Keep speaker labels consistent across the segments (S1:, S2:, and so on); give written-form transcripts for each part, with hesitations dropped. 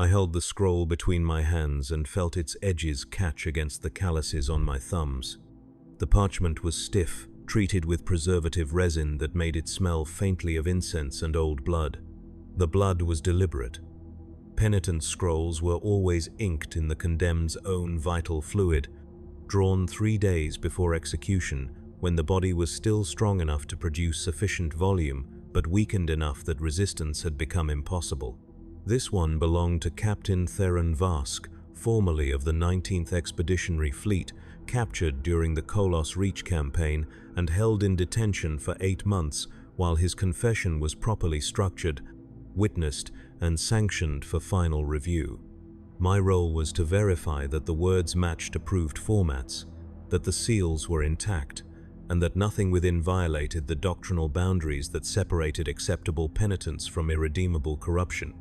S1: I held the scroll between my hands and felt its edges catch against the calluses on my thumbs. The parchment was stiff, treated with preservative resin that made it smell faintly of incense and old blood. The blood was deliberate. Penitent scrolls were always inked in the condemned's own vital fluid, drawn 3 days before execution, when the body was still strong enough to produce sufficient volume, but weakened enough that resistance had become impossible. This one belonged to Captain Theron Vask, formerly of the 19th Expeditionary Fleet, captured during the Kolos Reach campaign and held in detention for 8 months while his confession was properly structured, witnessed, and sanctioned for final review. My role was to verify that the words matched approved formats, that the seals were intact, and that nothing within violated the doctrinal boundaries that separated acceptable penitence from irredeemable corruption.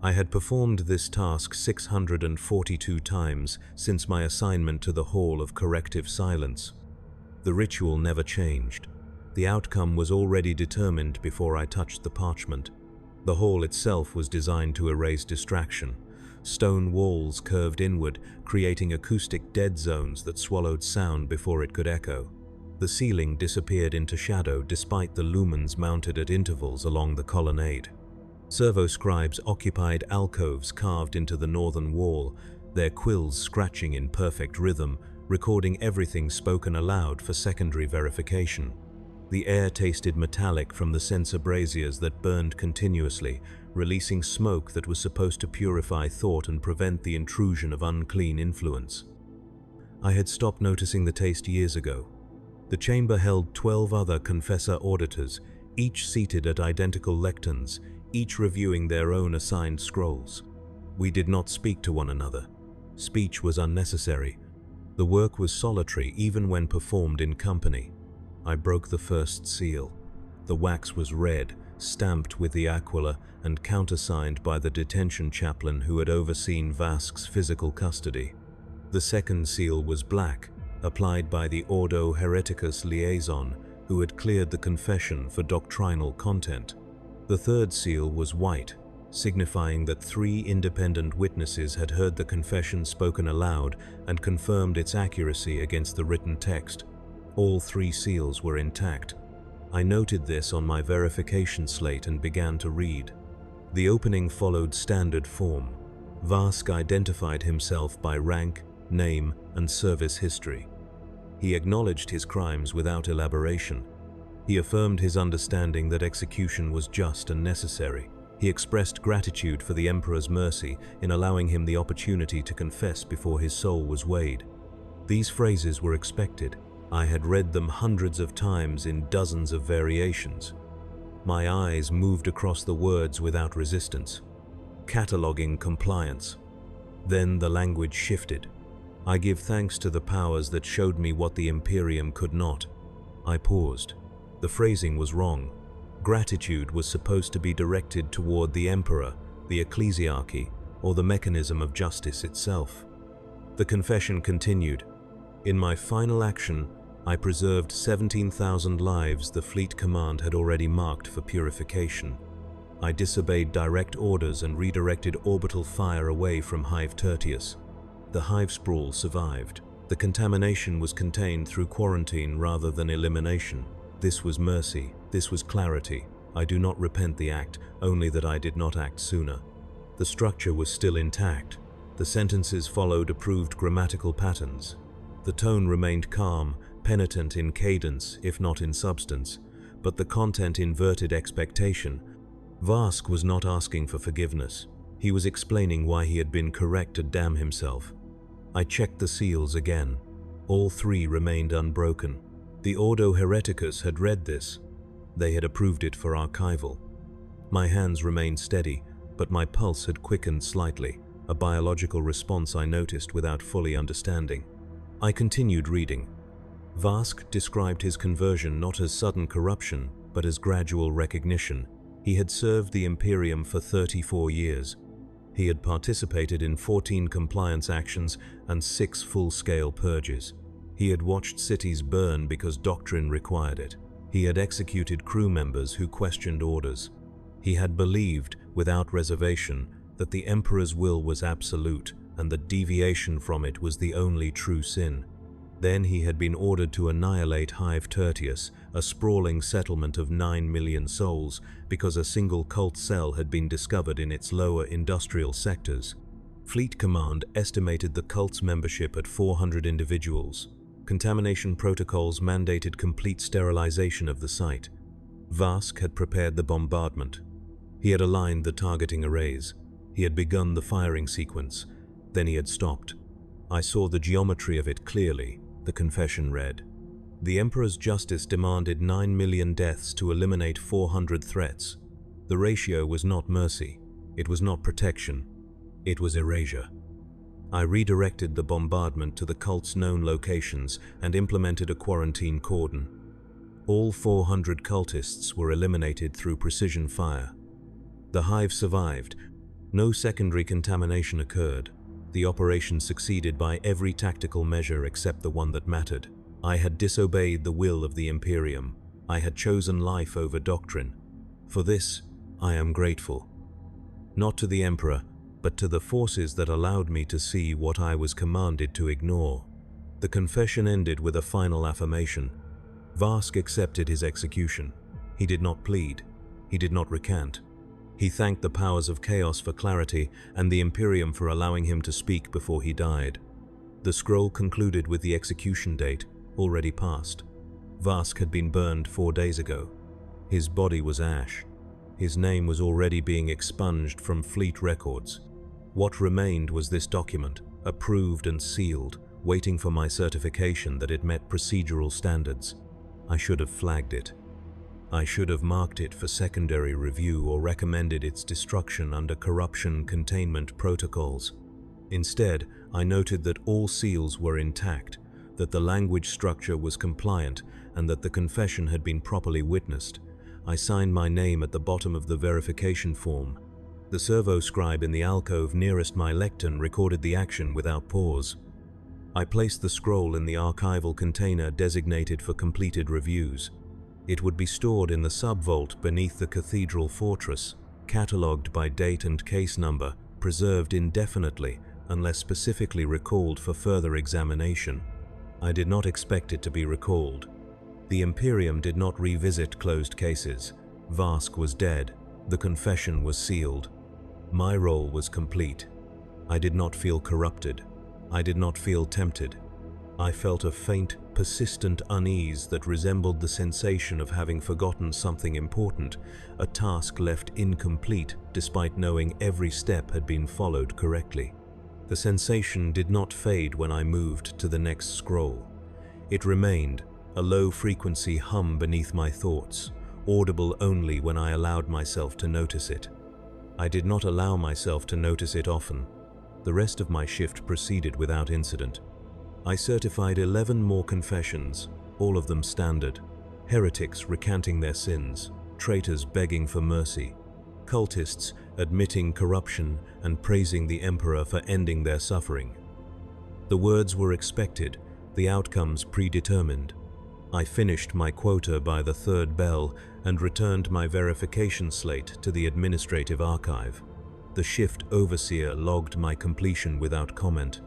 S1: I had performed this task 642 times since my assignment to the Hall of Corrective Silence. The ritual never changed. The outcome was already determined before I touched the parchment. The hall itself was designed to erase distraction. Stone walls curved inward, creating acoustic dead zones that swallowed sound before it could echo. The ceiling disappeared into shadow despite the lumens mounted at intervals along the colonnade. Servo-scribes occupied alcoves carved into the northern wall, their quills scratching in perfect rhythm, recording everything spoken aloud for secondary verification. The air tasted metallic from the censer braziers that burned continuously, releasing smoke that was supposed to purify thought and prevent the intrusion of unclean influence. I had stopped noticing the taste years ago. The chamber held 12 other confessor auditors, each seated at identical lecterns, each reviewing their own assigned scrolls. We did not speak to one another. Speech was unnecessary. The work was solitary even when performed in company. I broke the first seal. The wax was red, stamped with the aquila and countersigned by the detention chaplain who had overseen Vask's physical custody. The second seal was black, applied by the Ordo Hereticus liaison, who had cleared the confession for doctrinal content. The third seal was white, signifying that 3 independent witnesses had heard the confession spoken aloud and confirmed its accuracy against the written text. All 3 seals were intact. I noted this on my verification slate and began to read. The opening followed standard form. Vask identified himself by rank, name, and service history. He acknowledged his crimes without elaboration. He affirmed his understanding that execution was just and necessary. He expressed gratitude for the Emperor's mercy in allowing him the opportunity to confess before his soul was weighed. These phrases were expected. I had read them hundreds of times in dozens of variations. My eyes moved across the words without resistance, cataloging compliance. Then the language shifted. I give thanks to the powers that showed me what the Imperium could not. I paused. The phrasing was wrong. Gratitude was supposed to be directed toward the Emperor, the ecclesiarchy, or the mechanism of justice itself. The confession continued. In my final action, I preserved 17,000 lives the fleet command had already marked for purification. I disobeyed direct orders and redirected orbital fire away from Hive Tertius. The hive sprawl survived. The contamination was contained through quarantine rather than elimination. This was mercy. This was clarity. I do not repent the act, only that I did not act sooner. The structure was still intact. The sentences followed approved grammatical patterns. The tone remained calm, penitent in cadence, if not in substance, but the content inverted expectation. Vask was not asking for forgiveness. He was explaining why he had been correct to damn himself. I checked the seals again. All 3 remained unbroken. The Ordo Hereticus had read this. They had approved it for archival. My hands remained steady, but my pulse had quickened slightly, a biological response I noticed without fully understanding. I continued reading. Vask described his conversion not as sudden corruption, but as gradual recognition. He had served the Imperium for 34 years. He had participated in 14 compliance actions and 6 full-scale purges. He had watched cities burn because doctrine required it. He had executed crew members who questioned orders. He had believed, without reservation, that the Emperor's will was absolute, and that deviation from it was the only true sin. Then he had been ordered to annihilate Hive Tertius, a sprawling settlement of 9 million souls, because a single cult cell had been discovered in its lower industrial sectors. Fleet Command estimated the cult's membership at 400 individuals. Contamination protocols mandated complete sterilization of the site. Vask had prepared the bombardment. He had aligned the targeting arrays. He had begun the firing sequence. Then he had stopped. I saw the geometry of it clearly. The confession read, "The Emperor's justice demanded 9 million deaths to eliminate 400 threats. The ratio was not mercy. It was not protection. It was erasure." I redirected the bombardment to the cult's known locations and implemented a quarantine cordon. All 400 cultists were eliminated through precision fire. The hive survived. No secondary contamination occurred. The operation succeeded by every tactical measure except the one that mattered. I had disobeyed the will of the Imperium. I had chosen life over doctrine. For this, I am grateful. Not to the Emperor, but to the forces that allowed me to see what I was commanded to ignore. The confession ended with a final affirmation. Vask accepted his execution. He did not plead. He did not recant. He thanked the powers of chaos for clarity and the Imperium for allowing him to speak before he died. The scroll concluded with the execution date, already passed. Vask had been burned 4 days ago. His body was ash. His name was already being expunged from fleet records. What remained was this document, approved and sealed, waiting for my certification that it met procedural standards. I should have flagged it. I should have marked it for secondary review or recommended its destruction under corruption containment protocols. Instead, I noted that all seals were intact, that the language structure was compliant, and that the confession had been properly witnessed. I signed my name at the bottom of the verification form. The servo-scribe in the alcove nearest my lectern recorded the action without pause. I placed the scroll in the archival container designated for completed reviews. It would be stored in the sub-vault beneath the cathedral fortress, catalogued by date and case number, preserved indefinitely unless specifically recalled for further examination. I did not expect it to be recalled. The Imperium did not revisit closed cases. Vask was dead. The confession was sealed. My role was complete. I did not feel corrupted. I did not feel tempted. I felt a faint, persistent unease that resembled the sensation of having forgotten something important, a task left incomplete despite knowing every step had been followed correctly. The sensation did not fade when I moved to the next scroll. It remained, a low-frequency hum beneath my thoughts, audible only when I allowed myself to notice it. I did not allow myself to notice it often. The rest of my shift proceeded without incident. I certified 11 more confessions, all of them standard. Heretics recanting their sins, traitors begging for mercy, cultists admitting corruption and praising the Emperor for ending their suffering. The words were expected, the outcomes predetermined. I finished my quota by the 3rd bell and returned my verification slate to the administrative archive. The shift overseer logged my completion without comment.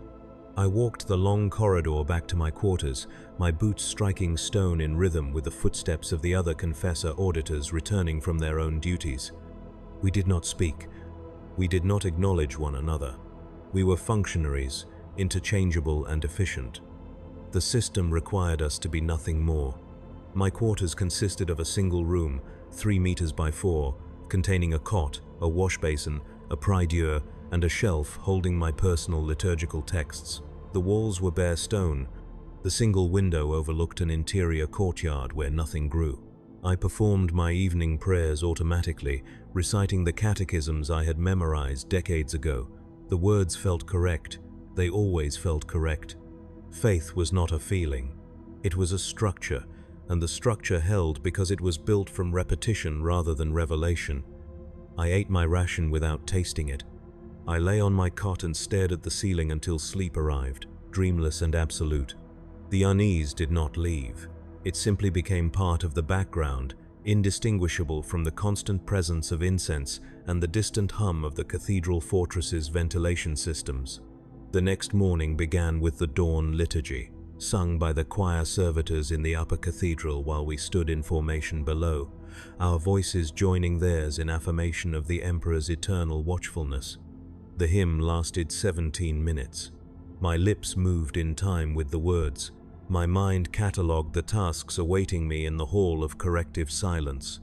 S1: I walked the long corridor back to my quarters, my boots striking stone in rhythm with the footsteps of the other confessor auditors returning from their own duties. We did not speak. We did not acknowledge one another. We were functionaries, interchangeable and efficient. The system required us to be nothing more. My quarters consisted of a single room, 3 meters by 4, containing a cot, a wash basin, a prie-dieu, and a shelf holding my personal liturgical texts. The walls were bare stone. The single window overlooked an interior courtyard where nothing grew. I performed my evening prayers automatically, reciting the catechisms I had memorized decades ago. The words felt correct. They always felt correct. Faith was not a feeling. It was a structure, and the structure held because it was built from repetition rather than revelation. I ate my ration without tasting it. I lay on my cot and stared at the ceiling until sleep arrived, dreamless and absolute. The unease did not leave. It simply became part of the background, indistinguishable from the constant presence of incense and the distant hum of the cathedral fortress's ventilation systems. The next morning began with the dawn liturgy, sung by the choir servitors in the upper cathedral while we stood in formation below, our voices joining theirs in affirmation of the Emperor's eternal watchfulness. The hymn lasted 17 minutes. My lips moved in time with the words. My mind catalogued the tasks awaiting me in the hall of corrective silence.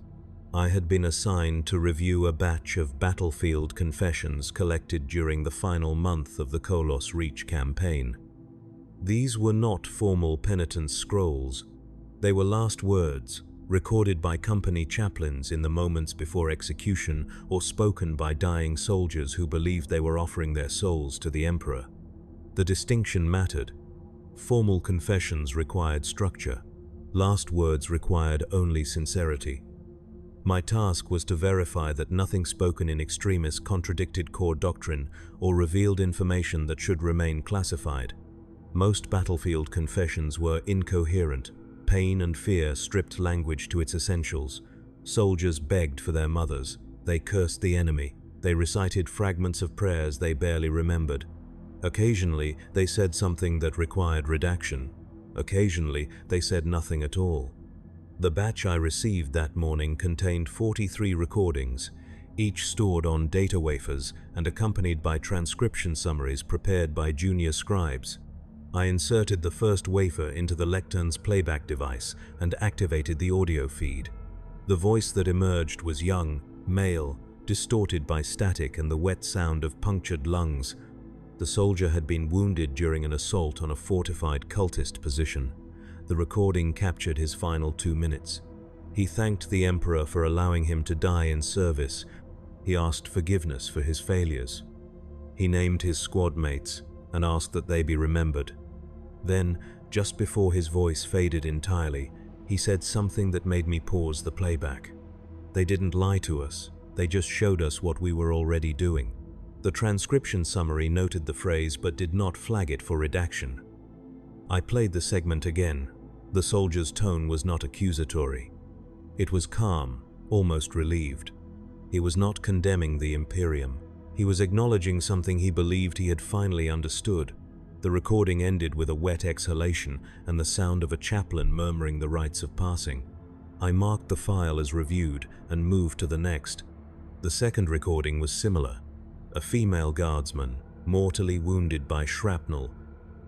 S1: I had been assigned to review a batch of battlefield confessions collected during the final month of the Kolos Reach campaign. These were not formal penitence scrolls. They were last words, recorded by company chaplains in the moments before execution or spoken by dying soldiers who believed they were offering their souls to the Emperor. The distinction mattered. Formal confessions required structure. Last words required only sincerity. My task was to verify that nothing spoken in extremis contradicted core doctrine or revealed information that should remain classified. Most battlefield confessions were incoherent. Pain and fear stripped language to its essentials. Soldiers begged for their mothers. They cursed the enemy. They recited fragments of prayers they barely remembered. Occasionally, they said something that required redaction. Occasionally, they said nothing at all. The batch I received that morning contained 43 recordings, each stored on data wafers and accompanied by transcription summaries prepared by junior scribes. I inserted the first wafer into the lectern's playback device and activated the audio feed. The voice that emerged was young, male, distorted by static and the wet sound of punctured lungs. The soldier had been wounded during an assault on a fortified cultist position. The recording captured his final 2 minutes. He thanked the Emperor for allowing him to die in service. He asked forgiveness for his failures. He named his squad mates and asked that they be remembered. Then, just before his voice faded entirely, he said something that made me pause the playback. They didn't lie to us, they just showed us what we were already doing. The transcription summary noted the phrase but did not flag it for redaction. I played the segment again. The soldier's tone was not accusatory. It was calm, almost relieved. He was not condemning the Imperium. He was acknowledging something he believed he had finally understood. The recording ended with a wet exhalation and the sound of a chaplain murmuring the rites of passing. I marked the file as reviewed and moved to the next. The second recording was similar. A female guardsman, mortally wounded by shrapnel,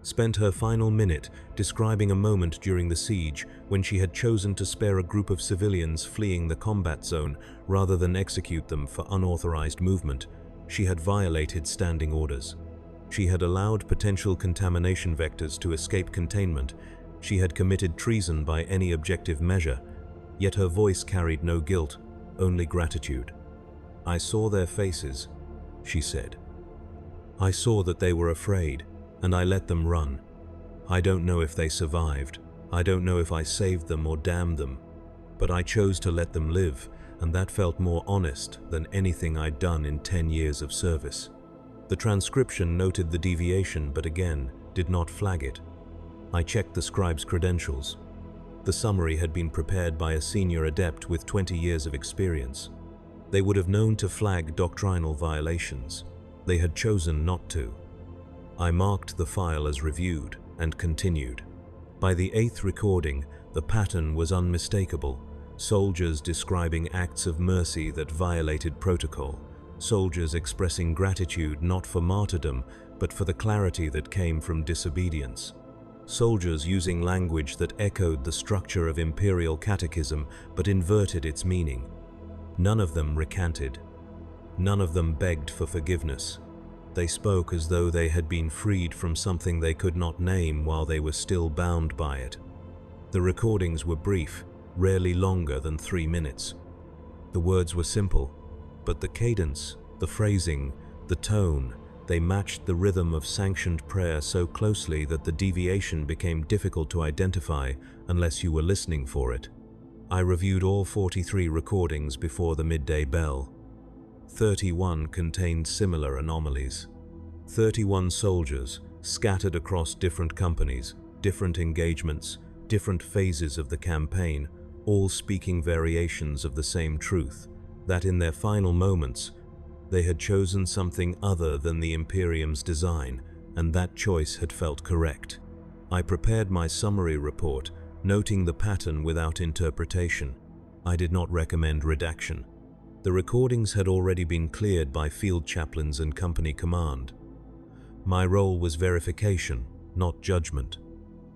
S1: spent her final minute describing a moment during the siege when she had chosen to spare a group of civilians fleeing the combat zone rather than execute them for unauthorized movement. She had violated standing orders. She had allowed potential contamination vectors to escape containment. She had committed treason by any objective measure, yet her voice carried no guilt, only gratitude. "I saw their faces," she said. "I saw that they were afraid, and I let them run. I don't know if they survived. I don't know if I saved them or damned them. But I chose to let them live, and that felt more honest than anything I'd done in 10 years of service." The transcription noted the deviation, but again, did not flag it. I checked the scribe's credentials. The summary had been prepared by a senior adept with 20 years of experience. They would have known to flag doctrinal violations. They had chosen not to. I marked the file as reviewed and continued. By the 8th recording, the pattern was unmistakable. Soldiers describing acts of mercy that violated protocol. Soldiers expressing gratitude not for martyrdom, but for the clarity that came from disobedience. Soldiers using language that echoed the structure of imperial catechism but inverted its meaning. None of them recanted. None of them begged for forgiveness. They spoke as though they had been freed from something they could not name while they were still bound by it. The recordings were brief, rarely longer than 3 minutes. The words were simple, but the cadence, the phrasing, the tone, they matched the rhythm of sanctioned prayer so closely that the deviation became difficult to identify unless you were listening for it. I reviewed all 43 recordings before the midday bell. 31 contained similar anomalies. 31 soldiers, scattered across different companies, different engagements, different phases of the campaign, all speaking variations of the same truth, that in their final moments, they had chosen something other than the Imperium's design, and that choice had felt correct. I prepared my summary report, noting the pattern without interpretation. I did not recommend redaction. The recordings had already been cleared by field chaplains and company command. My role was verification, not judgment.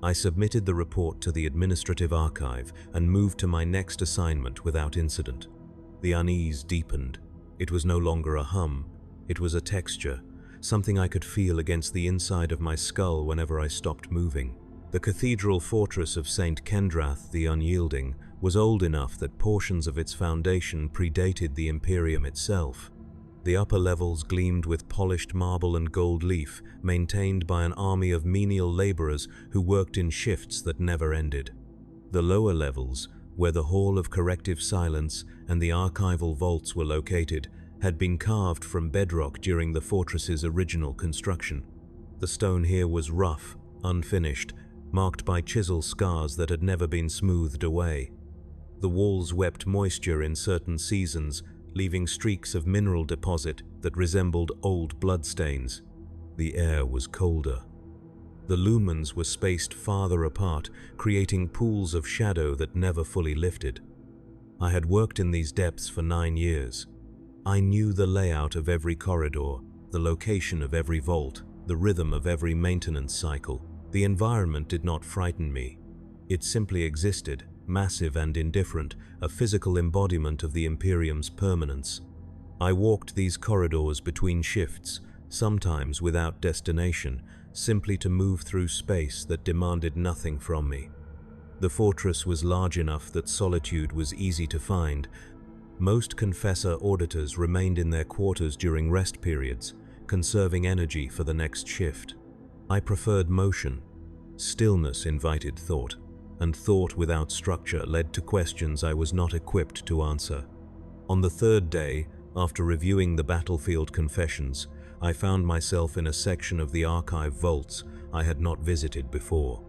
S1: I submitted the report to the administrative archive and moved to my next assignment without incident. The unease deepened. It was no longer a hum, it was a texture, something I could feel against the inside of my skull whenever I stopped moving. The cathedral fortress of St. Kendrath the Unyielding was old enough that portions of its foundation predated the Imperium itself. The upper levels gleamed with polished marble and gold leaf, maintained by an army of menial laborers who worked in shifts that never ended. The lower levels, where the Hall of Corrective Silence and the archival vaults were located, had been carved from bedrock during the fortress's original construction. The stone here was rough, unfinished, marked by chisel scars that had never been smoothed away. The walls wept moisture in certain seasons, leaving streaks of mineral deposit that resembled old bloodstains. The air was colder. The lumens were spaced farther apart, creating pools of shadow that never fully lifted. I had worked in these depths for 9 years. I knew the layout of every corridor, the location of every vault, the rhythm of every maintenance cycle. The environment did not frighten me. It simply existed, massive and indifferent, a physical embodiment of the Imperium's permanence. I walked these corridors between shifts, sometimes without destination, simply to move through space that demanded nothing from me. The fortress was large enough that solitude was easy to find. Most confessor auditors remained in their quarters during rest periods, conserving energy for the next shift. I preferred motion. Stillness invited thought, and thought without structure led to questions I was not equipped to answer. On the third day, after reviewing the battlefield confessions, I found myself in a section of the archive vaults I had not visited before.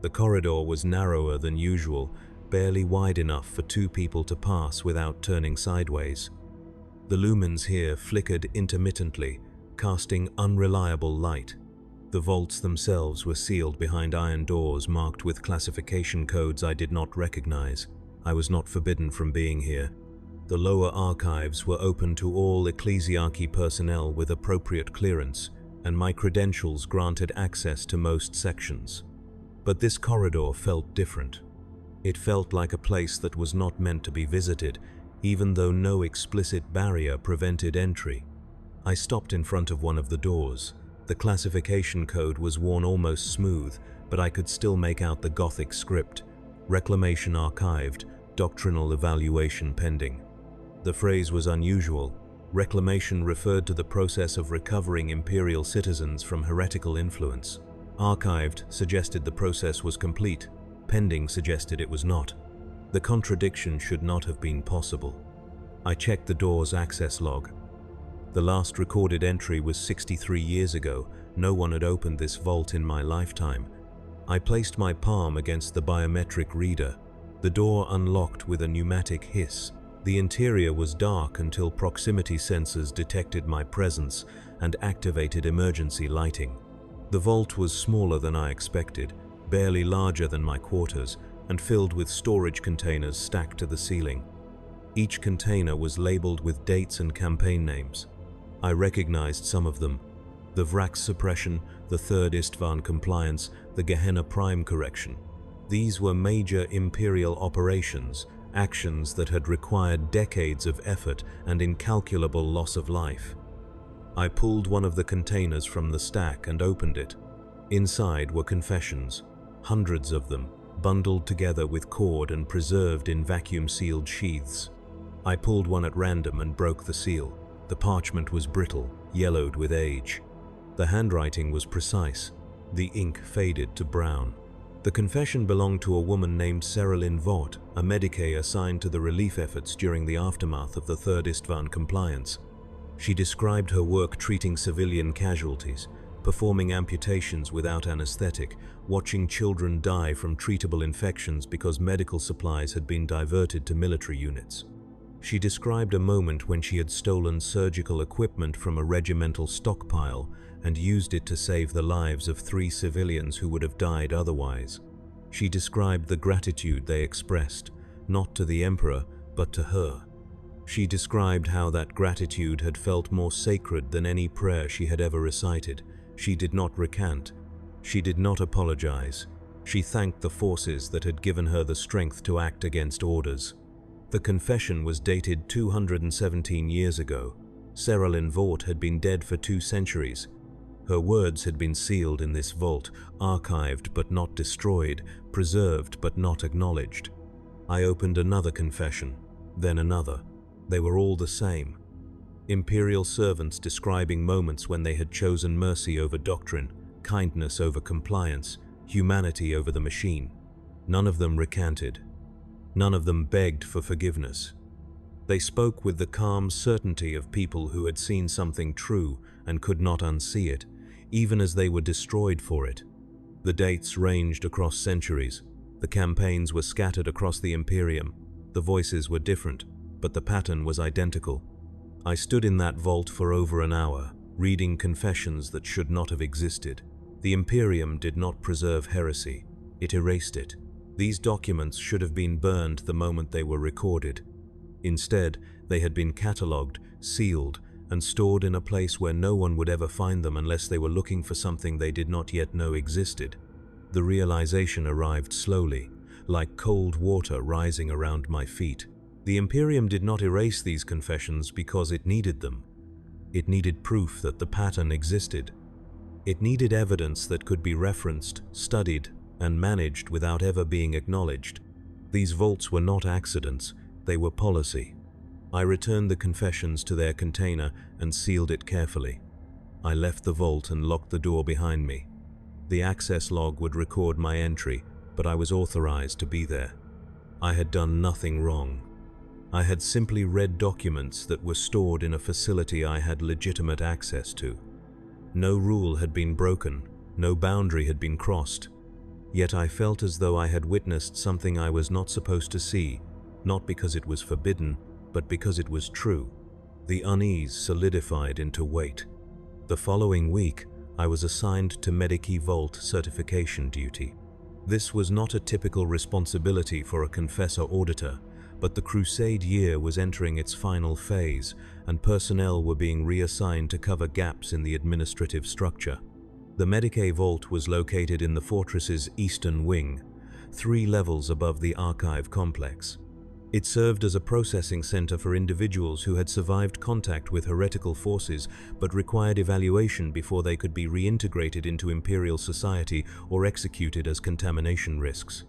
S1: The corridor was narrower than usual, barely wide enough for 2 people to pass without turning sideways. The lumens here flickered intermittently, casting unreliable light. The vaults themselves were sealed behind iron doors marked with classification codes I did not recognize. I was not forbidden from being here. The lower archives were open to all ecclesiarchy personnel with appropriate clearance, and my credentials granted access to most sections. But this corridor felt different. It felt like a place that was not meant to be visited, even though no explicit barrier prevented entry. I stopped in front of one of the doors. The classification code was worn almost smooth, but I could still make out the Gothic script: Reclamation archived, doctrinal evaluation pending. The phrase was unusual. Reclamation referred to the process of recovering Imperial citizens from heretical influence. Archived suggested the process was complete. Pending suggested it was not. The contradiction should not have been possible. I checked the door's access log. The last recorded entry was 63 years ago. No one had opened this vault in my lifetime. I placed my palm against the biometric reader. The door unlocked with a pneumatic hiss. The interior was dark until proximity sensors detected my presence and activated emergency lighting. The vault was smaller than I expected, barely larger than my quarters, and filled with storage containers stacked to the ceiling. Each container was labeled with dates and campaign names. I recognized some of them: the Vrax suppression, the Third Istvan compliance, the Gehenna Prime correction. These were major Imperial operations, actions that had required decades of effort and incalculable loss of life. I pulled one of the containers from the stack and opened it. Inside were confessions, hundreds of them, bundled together with cord and preserved in vacuum-sealed sheaths. I pulled one at random and broke the seal. The parchment was brittle, yellowed with age. The handwriting was precise. The ink faded to brown. The confession belonged to a woman named Seralyn Vought, a medicae assigned to the relief efforts during the aftermath of the Third Istvan compliance. She described her work treating civilian casualties, performing amputations without anesthetic, watching children die from treatable infections because medical supplies had been diverted to military units. She described a moment when she had stolen surgical equipment from a regimental stockpile and used it to save the lives of 3 civilians who would have died otherwise. She described the gratitude they expressed, not to the Emperor, but to her. She described how that gratitude had felt more sacred than any prayer she had ever recited. She did not recant. She did not apologize. She thanked the forces that had given her the strength to act against orders. The confession was dated 217 years ago. Seralyn Vought had been dead for 2 centuries. Her words had been sealed in this vault, archived but not destroyed, preserved but not acknowledged. I opened another confession, then another. They were all the same. Imperial servants describing moments when they had chosen mercy over doctrine, kindness over compliance, humanity over the machine. None of them recanted. None of them begged for forgiveness. They spoke with the calm certainty of people who had seen something true and could not unsee it, even as they were destroyed for it. The dates ranged across centuries. The campaigns were scattered across the Imperium. The voices were different, but the pattern was identical. I stood in that vault for over an hour, reading confessions that should not have existed. The Imperium did not preserve heresy. It erased it. These documents should have been burned the moment they were recorded. Instead, they had been catalogued, sealed, and stored in a place where no one would ever find them unless they were looking for something they did not yet know existed. The realization arrived slowly, like cold water rising around my feet. The Imperium did not erase these confessions because it needed them. It needed proof that the pattern existed. It needed evidence that could be referenced, studied, and managed without ever being acknowledged. These vaults were not accidents, they were policy. I returned the confessions to their container and sealed it carefully. I left the vault and locked the door behind me. The access log would record my entry, but I was authorized to be there. I had done nothing wrong. I had simply read documents that were stored in a facility I had legitimate access to. No rule had been broken, no boundary had been crossed. Yet I felt as though I had witnessed something I was not supposed to see, not because it was forbidden, but because it was true. The unease solidified into weight. The following week, I was assigned to Medici Vault certification duty. This was not a typical responsibility for a confessor-auditor, but the Crusade year was entering its final phase, and personnel were being reassigned to cover gaps in the administrative structure. The Medici Vault was located in the fortress's eastern wing, 3 levels above the archive complex. It served as a processing center for individuals who had survived contact with heretical forces but required evaluation before they could be reintegrated into Imperial society or executed as contamination risks.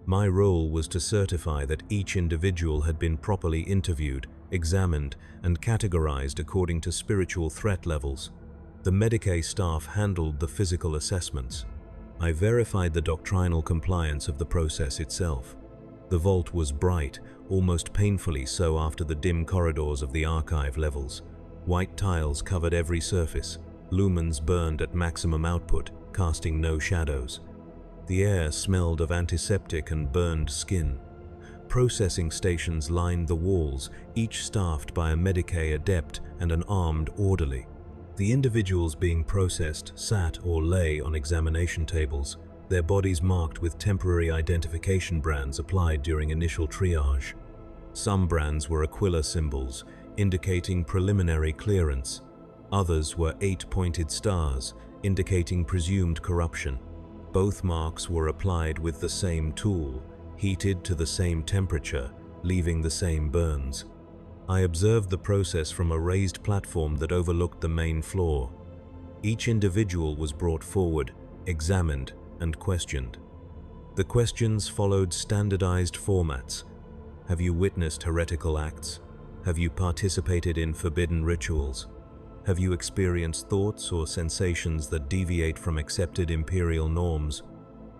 S1: My role was to certify that each individual had been properly interviewed, examined, and categorized according to spiritual threat levels. The Medici staff handled the physical assessments. I verified the doctrinal compliance of the process itself. The vault was bright, almost painfully so after the dim corridors of the archive levels. White tiles covered every surface, lumens burned at maximum output, casting no shadows. The air smelled of antiseptic and burned skin. Processing stations lined the walls, each staffed by a Medici adept and an armed orderly. The individuals being processed sat or lay on examination tables, their bodies marked with temporary identification brands applied during initial triage. Some brands were Aquila symbols, indicating preliminary clearance. Others were 8-pointed stars, indicating presumed corruption. Both marks were applied with the same tool, heated to the same temperature, leaving the same burns. I observed the process from a raised platform that overlooked the main floor. Each individual was brought forward, examined, and questioned. The questions followed standardized formats. Have you witnessed heretical acts? Have you participated in forbidden rituals? Have you experienced thoughts or sensations that deviate from accepted imperial norms?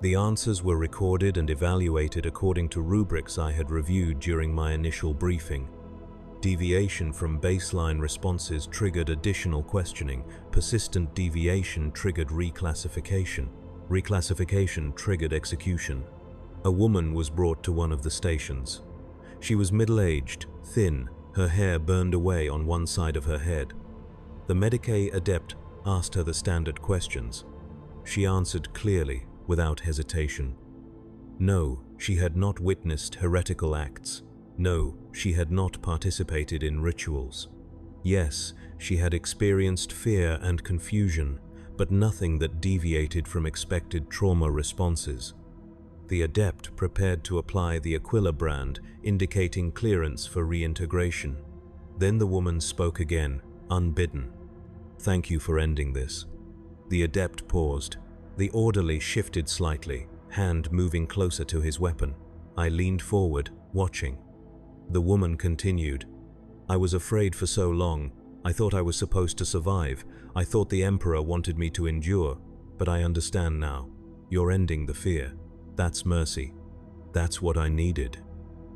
S1: The answers were recorded and evaluated according to rubrics I had reviewed during my initial briefing. Deviation from baseline responses triggered additional questioning. Persistent deviation triggered reclassification. Reclassification triggered execution. A woman was brought to one of the stations. She was middle-aged, thin, her hair burned away on one side of her head. The Medicae adept asked her the standard questions. She answered clearly, without hesitation. No, she had not witnessed heretical acts. No, she had not participated in rituals. Yes, she had experienced fear and confusion, but nothing that deviated from expected trauma responses. The adept prepared to apply the Aquila brand, indicating clearance for reintegration. Then the woman spoke again, unbidden. "Thank you for ending this." The adept paused. The orderly shifted slightly, hand moving closer to his weapon. I leaned forward, watching. The woman continued. "I was afraid for so long. I thought I was supposed to survive. I thought the Emperor wanted me to endure. But I understand now. You're ending the fear. That's mercy. That's what I needed."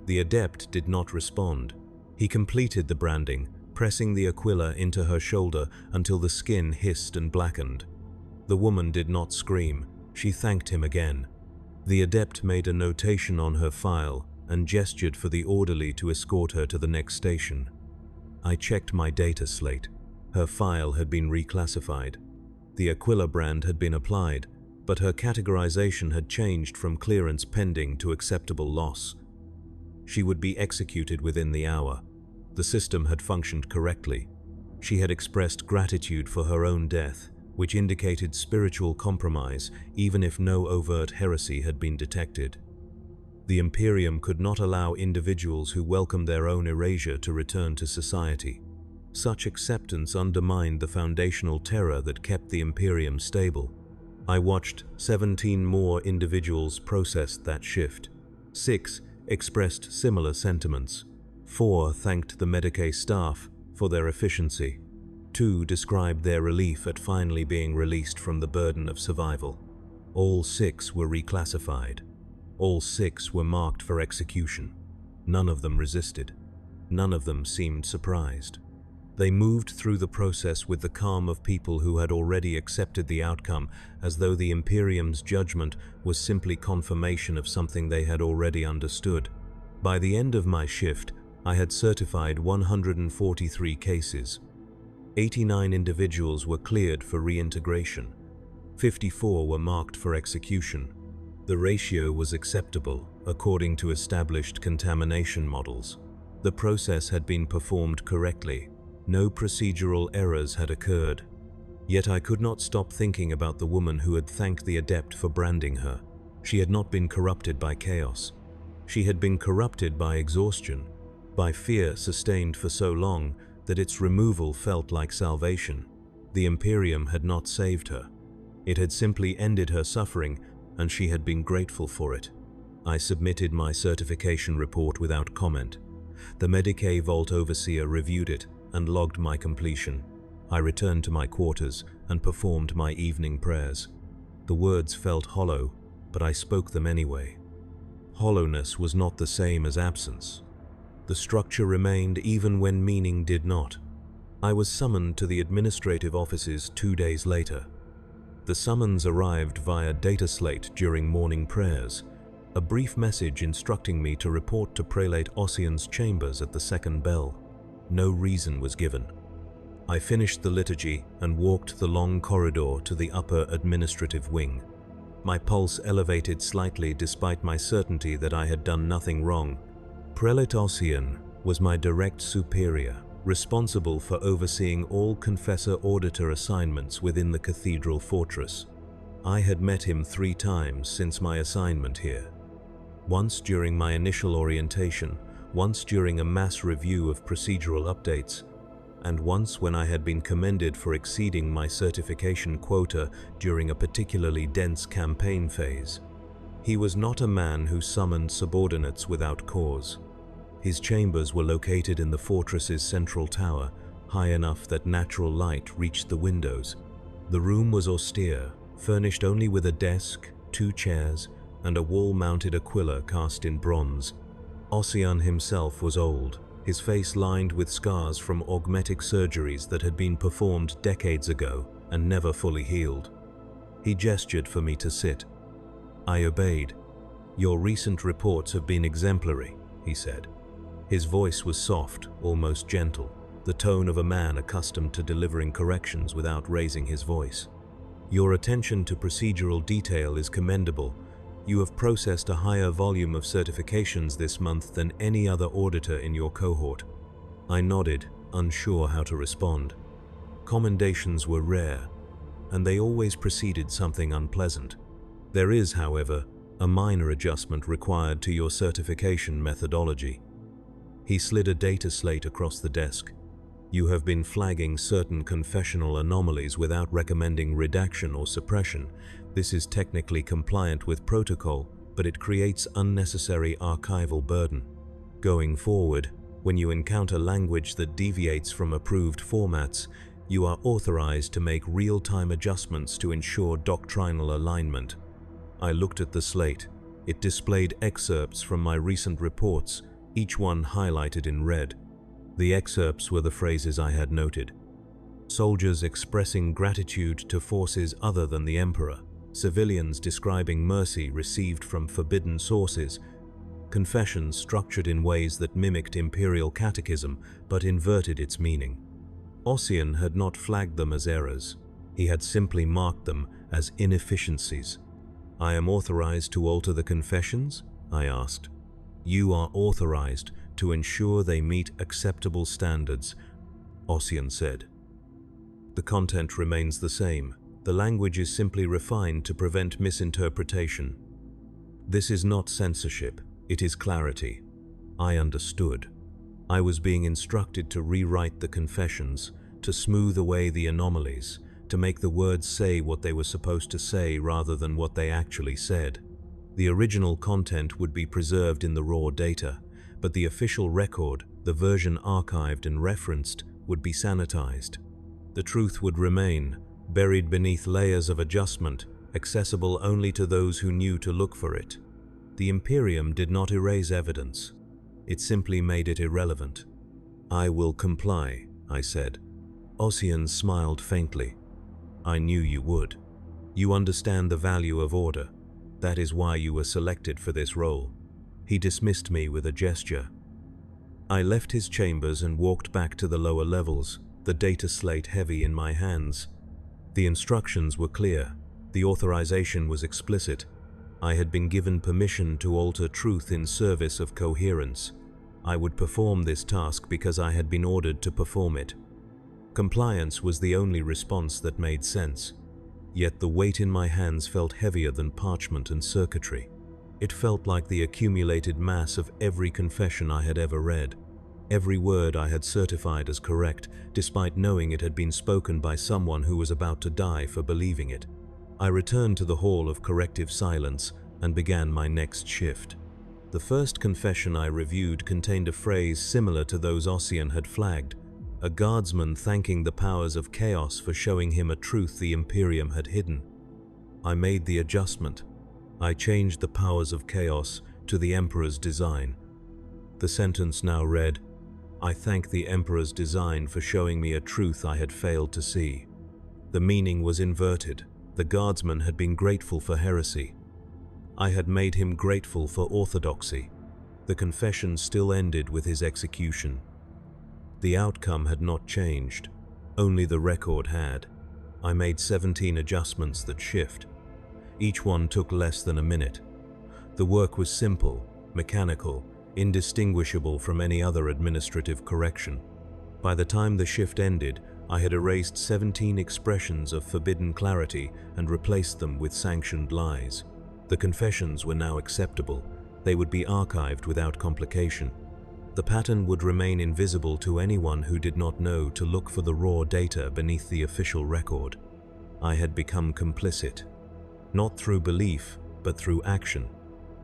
S1: The adept did not respond. He completed the branding, pressing the Aquila into her shoulder until the skin hissed and blackened. The woman did not scream. She thanked him again. The adept made a notation on her file and gestured for the orderly to escort her to the next station. I checked my data slate. Her file had been reclassified. The Aquila brand had been applied, but her categorization had changed from clearance pending to acceptable loss. She would be executed within the hour. The system had functioned correctly. She had expressed gratitude for her own death, which indicated spiritual compromise, even if no overt heresy had been detected. The Imperium could not allow individuals who welcomed their own erasure to return to society. Such acceptance undermined the foundational terror that kept the Imperium stable. I watched 17 more individuals process that shift. 6 expressed similar sentiments. 4 thanked the Medicae staff for their efficiency. 2 described their relief at finally being released from the burden of survival. All 6 were reclassified. All 6 were marked for execution. None of them resisted. None of them seemed surprised. They moved through the process with the calm of people who had already accepted the outcome, as though the Imperium's judgment was simply confirmation of something they had already understood. By the end of my shift, I had certified 143 cases. 89 individuals were cleared for reintegration. 54 were marked for execution. The ratio was acceptable, according to established contamination models. The process had been performed correctly. No procedural errors had occurred. Yet I could not stop thinking about the woman who had thanked the adept for branding her. She had not been corrupted by chaos. She had been corrupted by exhaustion, by fear sustained for so long that its removal felt like salvation. The Imperium had not saved her. It had simply ended her suffering, and she had been grateful for it. I submitted my certification report without comment. The Medicae Vault Overseer reviewed it and logged my completion. I returned to my quarters and performed my evening prayers. The words felt hollow, but I spoke them anyway. Hollowness was not the same as absence. The structure remained even when meaning did not. I was summoned to the administrative offices 2 days later. The summons arrived via data slate during morning prayers, a brief message instructing me to report to Prelate Ossian's chambers at the second bell. No reason was given. I finished the liturgy and walked the long corridor to the upper administrative wing. My pulse elevated slightly despite my certainty that I had done nothing wrong. Prelate Ossian was my direct superior, responsible for overseeing all confessor-auditor assignments within the cathedral fortress. I had met him 3 times since my assignment here. Once during my initial orientation, once during a mass review of procedural updates, and once when I had been commended for exceeding my certification quota during a particularly dense campaign phase. He was not a man who summoned subordinates without cause. His chambers were located in the fortress's central tower, high enough that natural light reached the windows. The room was austere, furnished only with a desk, 2 chairs, and a wall-mounted Aquila cast in bronze. Ossian himself was old, his face lined with scars from augmetic surgeries that had been performed decades ago and never fully healed. He gestured for me to sit. I obeyed. "Your recent reports have been exemplary," he said. His voice was soft, almost gentle, the tone of a man accustomed to delivering corrections without raising his voice. "Your attention to procedural detail is commendable. You have processed a higher volume of certifications this month than any other auditor in your cohort." I nodded, unsure how to respond. Commendations were rare, and they always preceded something unpleasant. There is, however, a minor adjustment required to your certification methodology. He slid a data slate across the desk. "You have been flagging certain confessional anomalies without recommending redaction or suppression. This is technically compliant with protocol, but it creates unnecessary archival burden. Going forward, when you encounter language that deviates from approved formats, you are authorized to make real-time adjustments to ensure doctrinal alignment." I looked at the slate. It displayed excerpts from my recent reports, each one highlighted in red. The excerpts were the phrases I had noted. Soldiers expressing gratitude to forces other than the Emperor, civilians describing mercy received from forbidden sources, confessions structured in ways that mimicked imperial catechism but inverted its meaning. Ossian had not flagged them as errors. He had simply marked them as inefficiencies. "I am authorized to alter the confessions?" I asked. "You are authorized to ensure they meet acceptable standards," Ossian said. "The content remains the same. The language is simply refined to prevent misinterpretation." "This is not censorship, it is clarity." I understood. I was being instructed to rewrite the confessions, to smooth away the anomalies, to make the words say what they were supposed to say rather than what they actually said. The original content would be preserved in the raw data, but the official record, the version archived and referenced, would be sanitized. The truth would remain, buried beneath layers of adjustment, accessible only to those who knew to look for it. The Imperium did not erase evidence. It simply made it irrelevant. "I will comply," I said. Ossian smiled faintly. "I knew you would. You understand the value of order. That is why you were selected for this role." He dismissed me with a gesture. I left his chambers and walked back to the lower levels, the data slate heavy in my hands. The instructions were clear. The authorization was explicit. I had been given permission to alter truth in service of coherence. I would perform this task because I had been ordered to perform it. Compliance was the only response that made sense. Yet the weight in my hands felt heavier than parchment and circuitry. It felt like the accumulated mass of every confession I had ever read. Every word I had certified as correct, despite knowing it had been spoken by someone who was about to die for believing it. I returned to the Hall of Corrective Silence and began my next shift. The first confession I reviewed contained a phrase similar to those Ossian had flagged, a guardsman thanking the powers of chaos for showing him a truth the Imperium had hidden. I made the adjustment. I changed the powers of chaos to the Emperor's design. The sentence now read, "I thank the Emperor's design for showing me a truth I had failed to see." The meaning was inverted. The guardsman had been grateful for heresy. I had made him grateful for orthodoxy. The confession still ended with his execution. The outcome had not changed. Only the record had. I made 17 adjustments that shift. Each one took less than a minute. The work was simple, mechanical, indistinguishable from any other administrative correction. By the time the shift ended, I had erased 17 expressions of forbidden clarity and replaced them with sanctioned lies. The confessions were now acceptable. They would be archived without complication. The pattern would remain invisible to anyone who did not know to look for the raw data beneath the official record. I had become complicit. Not through belief, but through action.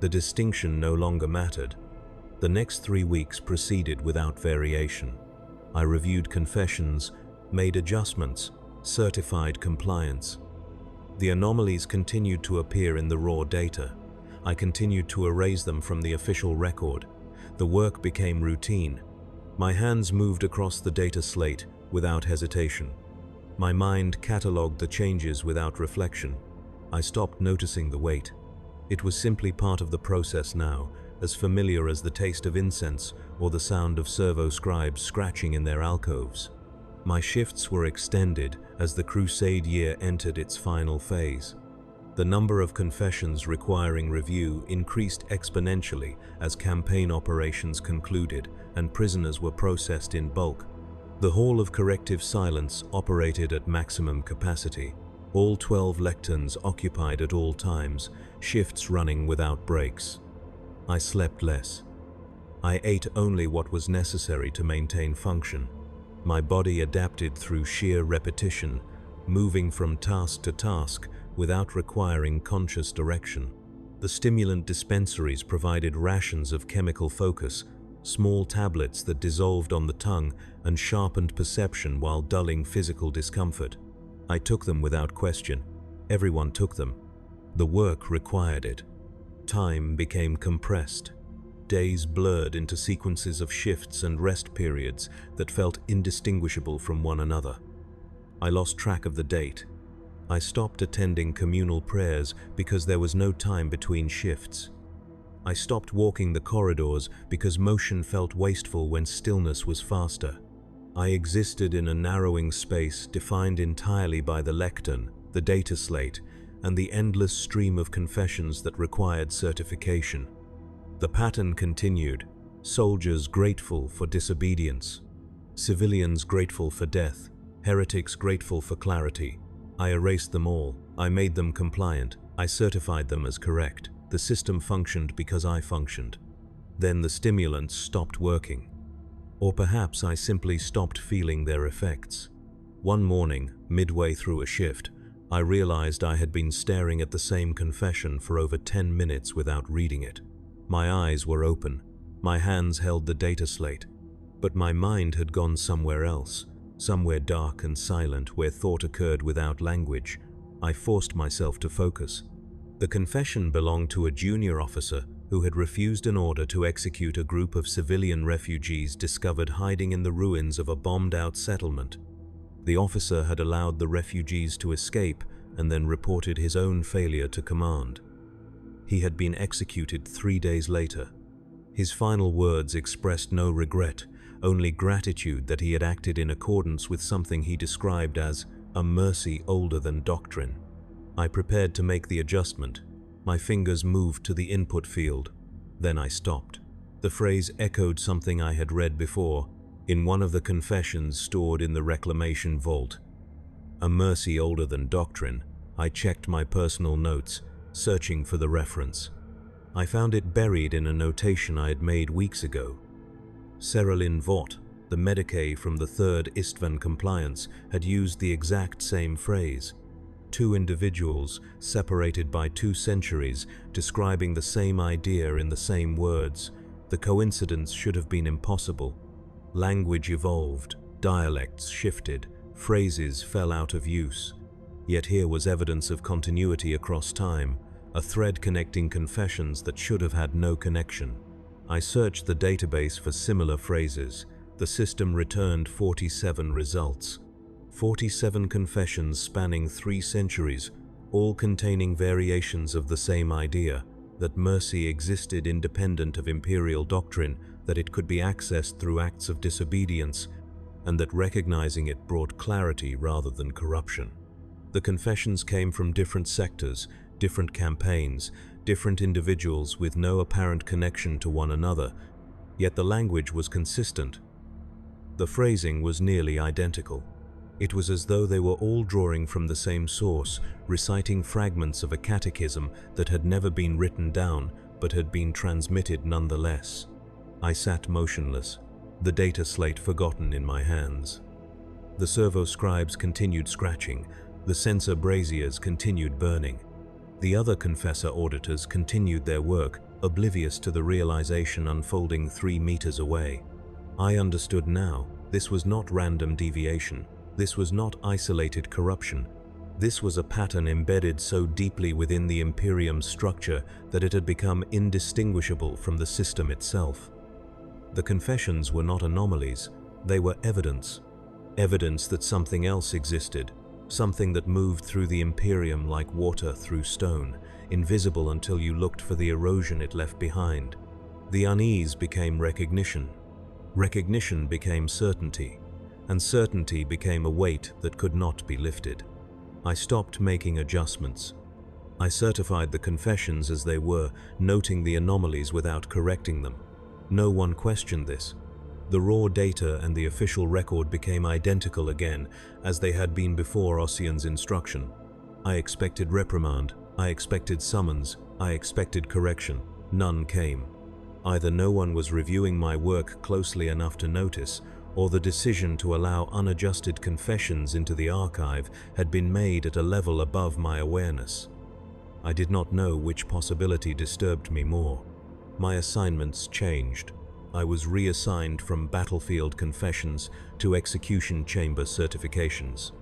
S1: The distinction no longer mattered. The next 3 weeks proceeded without variation. I reviewed confessions, made adjustments, certified compliance. The anomalies continued to appear in the raw data. I continued to erase them from the official record. The work became routine. My hands moved across the data slate without hesitation. My mind catalogued the changes without reflection. I stopped noticing the weight. It was simply part of the process now, as familiar as the taste of incense or the sound of servo-scribes scratching in their alcoves. My shifts were extended as the crusade year entered its final phase. The number of confessions requiring review increased exponentially as campaign operations concluded and prisoners were processed in bulk. The Hall of Corrective Silence operated at maximum capacity. All 12 lecterns occupied at all times, shifts running without breaks. I slept less. I ate only what was necessary to maintain function. My body adapted through sheer repetition, moving from task to task without requiring conscious direction. The stimulant dispensaries provided rations of chemical focus, small tablets that dissolved on the tongue and sharpened perception while dulling physical discomfort. I took them without question. Everyone took them. The work required it. Time became compressed. Days blurred into sequences of shifts and rest periods that felt indistinguishable from one another. I lost track of the date. I stopped attending communal prayers because there was no time between shifts. I stopped walking the corridors because motion felt wasteful when stillness was faster. I existed in a narrowing space defined entirely by the lectern, the data slate, and the endless stream of confessions that required certification. The pattern continued, soldiers grateful for disobedience, civilians grateful for death, heretics grateful for clarity. I erased them all. I made them compliant. I certified them as correct. The system functioned because I functioned. Then the stimulants stopped working. Or perhaps I simply stopped feeling their effects. One morning, midway through a shift, I realized I had been staring at the same confession for over 10 minutes without reading it. My eyes were open. My hands held the data slate. But my mind had gone somewhere else, somewhere dark and silent where thought occurred without language. I forced myself to focus. The confession belonged to a junior officer who had refused an order to execute a group of civilian refugees discovered hiding in the ruins of a bombed-out settlement. The officer had allowed the refugees to escape and then reported his own failure to command. He had been executed 3 days later. His final words expressed no regret, only gratitude that he had acted in accordance with something he described as a mercy older than doctrine. I prepared to make the adjustment. My fingers moved to the input field. Then I stopped. The phrase echoed something I had read before, in one of the confessions stored in the reclamation vault. A mercy older than doctrine. I checked my personal notes, searching for the reference. I found it buried in a notation I had made weeks ago. Seralin Vought, the Medicae from the 3rd Istvan Compliance, had used the exact same phrase. 2 individuals, separated by 2 centuries, describing the same idea in the same words. The coincidence should have been impossible. Language evolved, dialects shifted, phrases fell out of use. Yet here was evidence of continuity across time, a thread connecting confessions that should have had no connection. I searched the database for similar phrases. The system returned 47 results. 47 confessions spanning 3 centuries, all containing variations of the same idea, that mercy existed independent of imperial doctrine, that it could be accessed through acts of disobedience, and that recognizing it brought clarity rather than corruption. The confessions came from different sectors, different campaigns, different individuals with no apparent connection to one another, yet the language was consistent. The phrasing was nearly identical. It was as though they were all drawing from the same source, reciting fragments of a catechism that had never been written down but had been transmitted nonetheless. I sat motionless, the data slate forgotten in my hands. The servo scribes continued scratching, the sensor braziers continued burning. The other confessor auditors continued their work, oblivious to the realization unfolding 3 meters away. I understood now, this was not random deviation. This was not isolated corruption. This was a pattern embedded so deeply within the Imperium's structure that it had become indistinguishable from the system itself. The confessions were not anomalies, they were evidence. Evidence that something else existed, something that moved through the Imperium like water through stone, invisible until you looked for the erosion it left behind. The unease became recognition. Recognition became certainty, and certainty became a weight that could not be lifted. I stopped making adjustments. I certified the confessions as they were, noting the anomalies without correcting them. No one questioned this. The raw data and the official record became identical again, as they had been before Ossian's instruction. I expected reprimand, I expected summons, I expected correction. None came. Either no one was reviewing my work closely enough to notice, or the decision to allow unadjusted confessions into the archive had been made at a level above my awareness. I did not know which possibility disturbed me more. My assignments changed. I was reassigned from battlefield confessions to execution chamber certifications.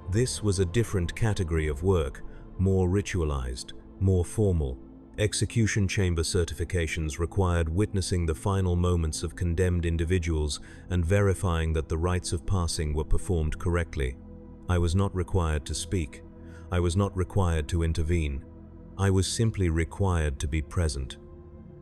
S1: This was a different category of work, more ritualized, more formal. Execution chamber certifications required witnessing the final moments of condemned individuals and verifying that the rites of passing were performed correctly. I was not required to speak. I was not required to intervene. I was simply required to be present.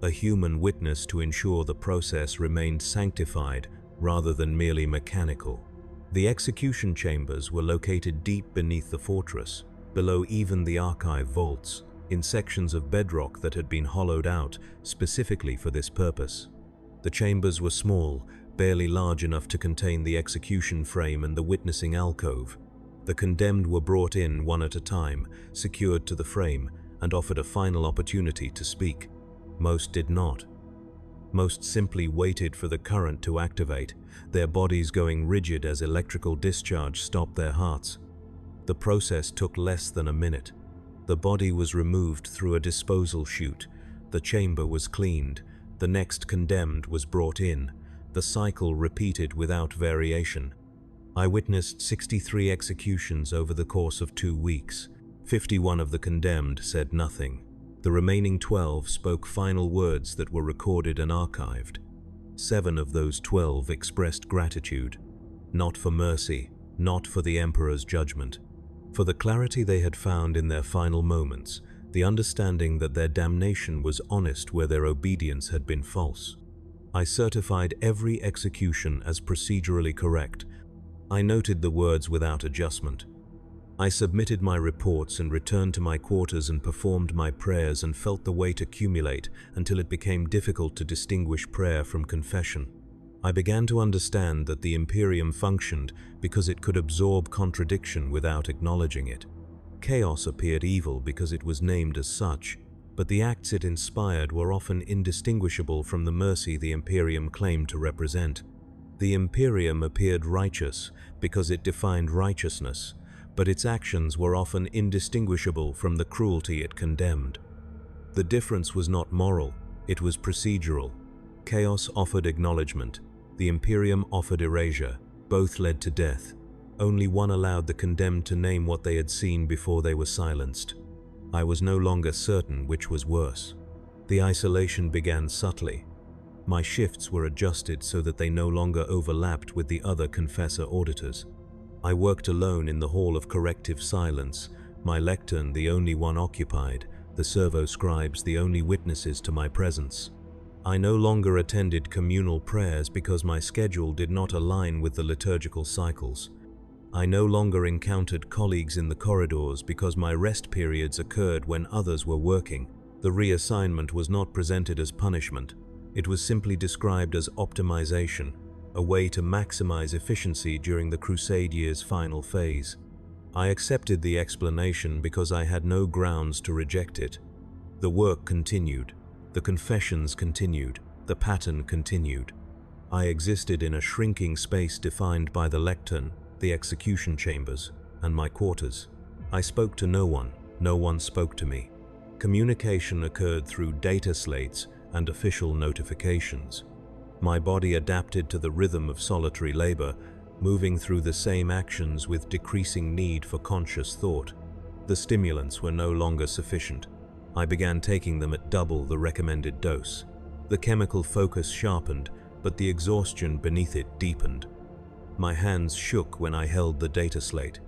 S1: A human witness to ensure the process remained sanctified rather than merely mechanical. The execution chambers were located deep beneath the fortress, below even the archive vaults, in sections of bedrock that had been hollowed out specifically for this purpose. The chambers were small, barely large enough to contain the execution frame and the witnessing alcove. The condemned were brought in one at a time, secured to the frame, and offered a final opportunity to speak. Most did not. Most simply waited for the current to activate, their bodies going rigid as electrical discharge stopped their hearts. The process took less than a minute. The body was removed through a disposal chute. The chamber was cleaned. The next condemned was brought in. The cycle repeated without variation. I witnessed 63 executions over the course of 2 weeks. 51 of the condemned said nothing. The remaining 12 spoke final words that were recorded and archived. 7 of those 12 expressed gratitude, not for mercy, not for the Emperor's judgment, for the clarity they had found in their final moments, the understanding that their damnation was honest where their obedience had been false. I certified every execution as procedurally correct. I noted the words without adjustment. I submitted my reports and returned to my quarters and performed my prayers and felt the weight accumulate until it became difficult to distinguish prayer from confession. I began to understand that the Imperium functioned because it could absorb contradiction without acknowledging it. Chaos appeared evil because it was named as such, but the acts it inspired were often indistinguishable from the mercy the Imperium claimed to represent. The Imperium appeared righteous because it defined righteousness, but its actions were often indistinguishable from the cruelty it condemned. The difference was not moral, it was procedural. Chaos offered acknowledgement, the Imperium offered erasure. Both led to death. Only one allowed the condemned to name what they had seen before they were silenced. I was no longer certain which was worse. The isolation began subtly. My shifts were adjusted so that they no longer overlapped with the other confessor auditors. I worked alone in the hall of corrective silence, my lectern the only one occupied, the servo-scribes the only witnesses to my presence. I no longer attended communal prayers because my schedule did not align with the liturgical cycles. I no longer encountered colleagues in the corridors because my rest periods occurred when others were working. The reassignment was not presented as punishment. It was simply described as optimization, a way to maximize efficiency during the Crusade year's final phase. I accepted the explanation because I had no grounds to reject it. The work continued. The confessions continued. The pattern continued. I existed in a shrinking space defined by the lectern, the execution chambers, and my quarters. I spoke to no one. No one spoke to me. Communication occurred through data slates and official notifications. My body adapted to the rhythm of solitary labor, moving through the same actions with decreasing need for conscious thought. The stimulants were no longer sufficient. I began taking them at double the recommended dose. The chemical focus sharpened, but the exhaustion beneath it deepened. My hands shook when I held the data slate.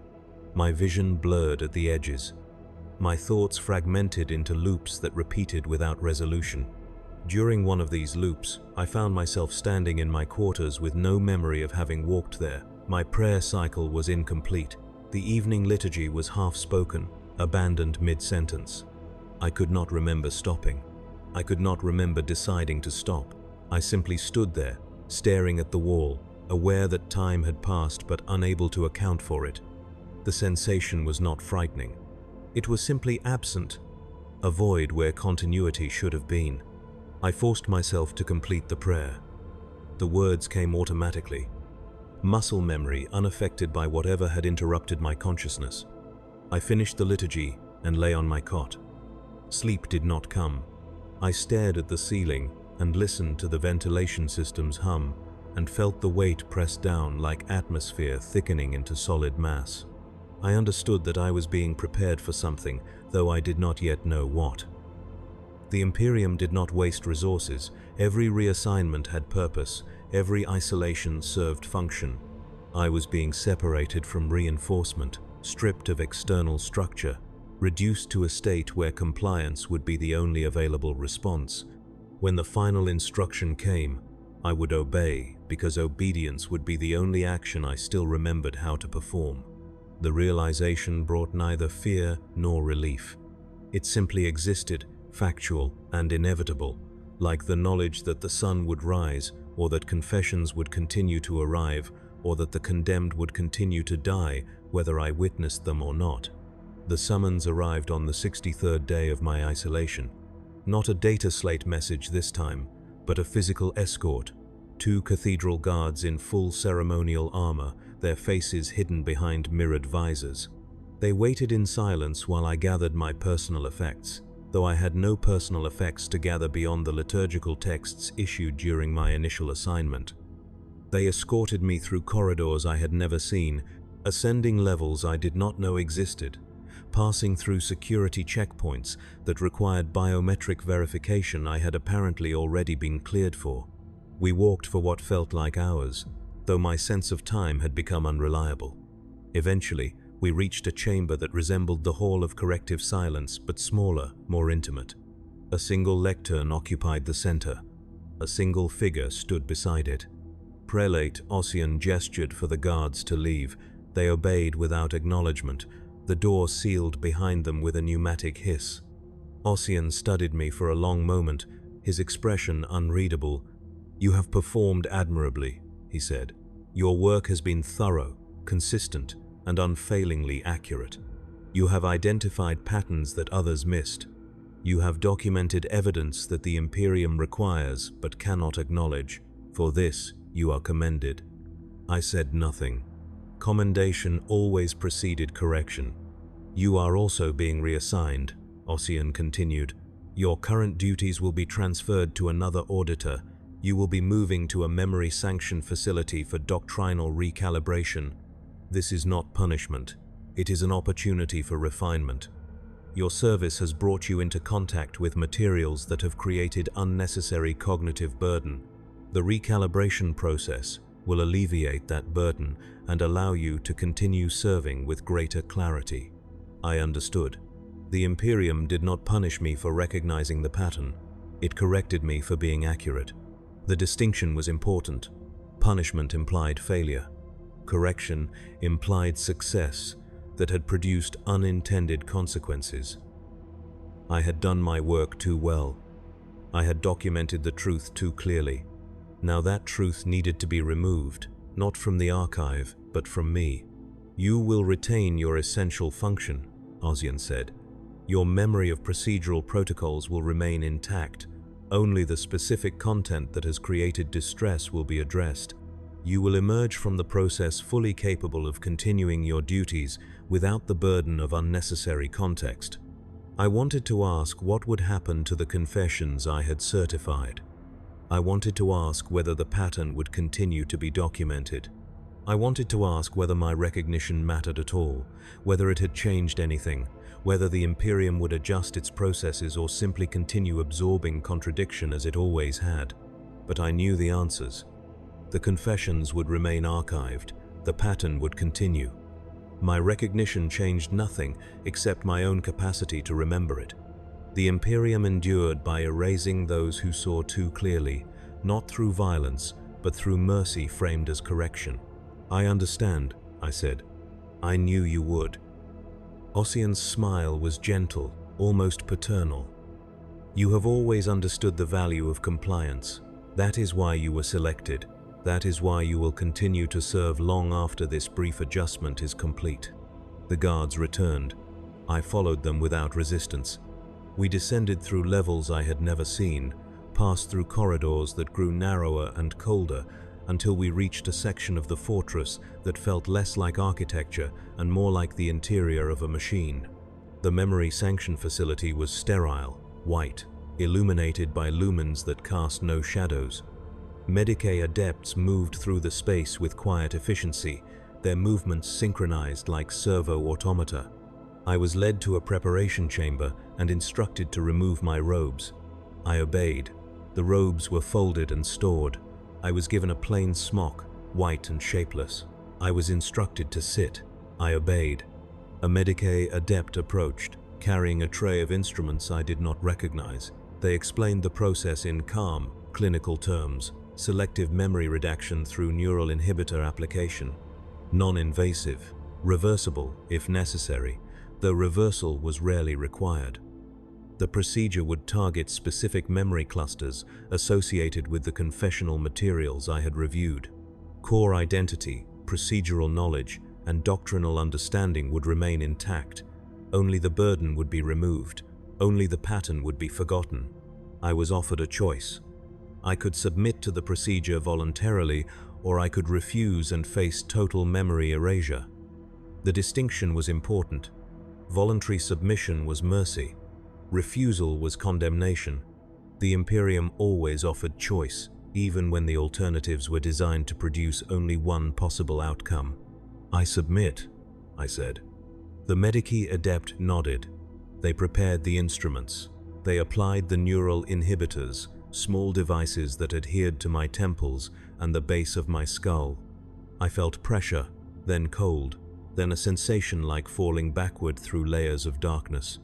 S1: My vision blurred at the edges. My thoughts fragmented into loops that repeated without resolution. During one of these loops, I found myself standing in my quarters with no memory of having walked there. My prayer cycle was incomplete. The evening liturgy was half-spoken, abandoned mid-sentence. I could not remember stopping. I could not remember deciding to stop. I simply stood there, staring at the wall, aware that time had passed but unable to account for it. The sensation was not frightening. It was simply absent, a void where continuity should have been. I forced myself to complete the prayer. The words came automatically, muscle memory unaffected by whatever had interrupted my consciousness. I finished the liturgy and lay on my cot. Sleep did not come. I stared at the ceiling and listened to the ventilation system's hum and felt the weight press down like atmosphere thickening into solid mass. I understood that I was being prepared for something, though I did not yet know what. The Imperium did not waste resources. Every reassignment had purpose. Every isolation served function. I was being separated from reinforcement, stripped of external structure, reduced to a state where compliance would be the only available response. When the final instruction came, I would obey, because obedience would be the only action I still remembered how to perform. The realization brought neither fear nor relief. It simply existed, factual and inevitable, like the knowledge that the sun would rise, or that confessions would continue to arrive, or that the condemned would continue to die, whether I witnessed them or not. The summons arrived on the 63rd day of my isolation. Not a data slate message this time, but a physical escort. 2 cathedral guards in full ceremonial armor, their faces hidden behind mirrored visors. They waited in silence while I gathered my personal effects, though I had no personal effects to gather beyond the liturgical texts issued during my initial assignment. They escorted me through corridors I had never seen, ascending levels I did not know existed, passing through security checkpoints that required biometric verification I had apparently already been cleared for. We walked for what felt like hours, though my sense of time had become unreliable. Eventually, we reached a chamber that resembled the Hall of Corrective Silence, but smaller, more intimate. A single lectern occupied the center. A single figure stood beside it. Prelate Ossian gestured for the guards to leave. They obeyed without acknowledgement. The door sealed behind them with a pneumatic hiss. Ossian studied me for a long moment, his expression unreadable. "You have performed admirably," he said. "Your work has been thorough, consistent, and unfailingly accurate. You have identified patterns that others missed. You have documented evidence that the Imperium requires but cannot acknowledge. For this, you are commended." I said nothing. Commendation always preceded correction. "You are also being reassigned," Ossian continued. "Your current duties will be transferred to another auditor. You will be moving to a memory-sanctioned facility for doctrinal recalibration. This is not punishment. It is an opportunity for refinement. Your service has brought you into contact with materials that have created unnecessary cognitive burden. The recalibration process will alleviate that burden and allow you to continue serving with greater clarity." I understood. The Imperium did not punish me for recognizing the pattern. It corrected me for being accurate. The distinction was important. Punishment implied failure. Correction implied success that had produced unintended consequences. I had done my work too well. I had documented the truth too clearly. Now that truth needed to be removed, not from the archive, but from me. "You will retain your essential function," Ossian said. "Your memory of procedural protocols will remain intact. Only the specific content that has created distress will be addressed. You will emerge from the process fully capable of continuing your duties without the burden of unnecessary context." I wanted to ask what would happen to the confessions I had certified. I wanted to ask whether the pattern would continue to be documented. I wanted to ask whether my recognition mattered at all, whether it had changed anything, whether the Imperium would adjust its processes or simply continue absorbing contradiction as it always had. but I knew the answers. The confessions would remain archived, the pattern would continue. My recognition changed nothing except my own capacity to remember it. The Imperium endured by erasing those who saw too clearly, not through violence, but through mercy framed as correction. "I understand," I said. "I knew you would." Ossian's smile was gentle, almost paternal. "You have always understood the value of compliance. That is why you were selected. That is why you will continue to serve long after this brief adjustment is complete." The guards returned. I followed them without resistance. We descended through levels I had never seen, passed through corridors that grew narrower and colder, until we reached a section of the fortress that felt less like architecture and more like the interior of a machine. The memory sanction facility was sterile, white, illuminated by lumens that cast no shadows. Medicae adepts moved through the space with quiet efficiency, their movements synchronized like servo automata. I was led to a preparation chamber and instructed to remove my robes. I obeyed. The robes were folded and stored. I was given a plain smock, white and shapeless. I was instructed to sit. I obeyed. A Medicae adept approached, carrying a tray of instruments I did not recognize. They explained the process in calm, clinical terms: selective memory redaction through neural inhibitor application. Non-invasive, reversible if necessary, though reversal was rarely required. The procedure would target specific memory clusters associated with the confessional materials I had reviewed. Core identity, procedural knowledge, and doctrinal understanding would remain intact. Only the burden would be removed. Only the pattern would be forgotten. I was offered a choice. I could submit to the procedure voluntarily, or I could refuse and face total memory erasure. The distinction was important. Voluntary submission was mercy. Refusal was condemnation. The Imperium always offered choice, even when the alternatives were designed to produce only one possible outcome. "I submit," I said. The Medicae adept nodded. They prepared the instruments. They applied the neural inhibitors, small devices that adhered to my temples and the base of my skull. I felt pressure, then cold, then a sensation like falling backward through layers of darkness.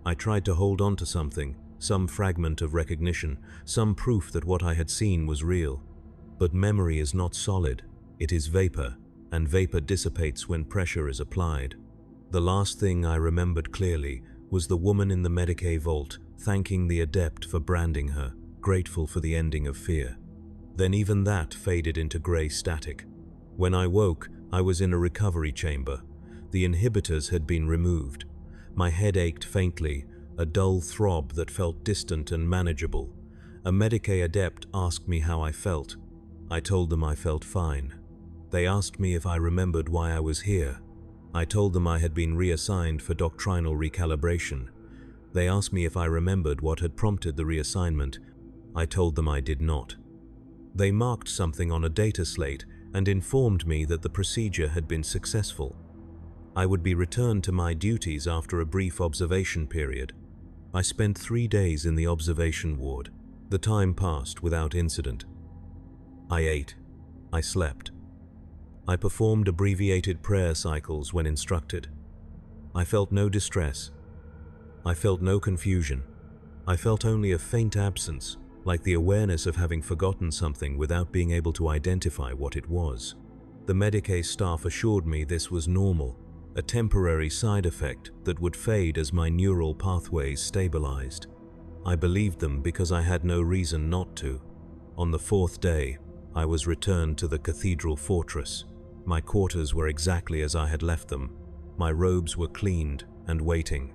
S1: I tried to hold on to something, some fragment of recognition, some proof that what I had seen was real. But memory is not solid, it is vapor, and vapor dissipates when pressure is applied. The last thing I remembered clearly was the woman in the Medicae vault thanking the adept for branding her, grateful for the ending of fear. Then even that faded into grey static. When I woke, I was in a recovery chamber. The inhibitors had been removed. My head ached faintly, a dull throb that felt distant and manageable. A Medicae adept asked me how I felt. I told them I felt fine. They asked me if I remembered why I was here. I told them I had been reassigned for doctrinal recalibration. They asked me if I remembered what had prompted the reassignment. I told them I did not. They marked something on a data slate and informed me that the procedure had been successful. I would be returned to my duties after a brief observation period. I spent 3 days in the observation ward. The time passed without incident. I ate. I slept. I performed abbreviated prayer cycles when instructed. I felt no distress. I felt no confusion. I felt only a faint absence, like the awareness of having forgotten something without being able to identify what it was. The Medicae staff assured me this was normal, a temporary side effect that would fade as my neural pathways stabilized. I believed them because I had no reason not to. On the 4th day, I was returned to the cathedral fortress. My quarters were exactly as I had left them. My robes were cleaned and waiting.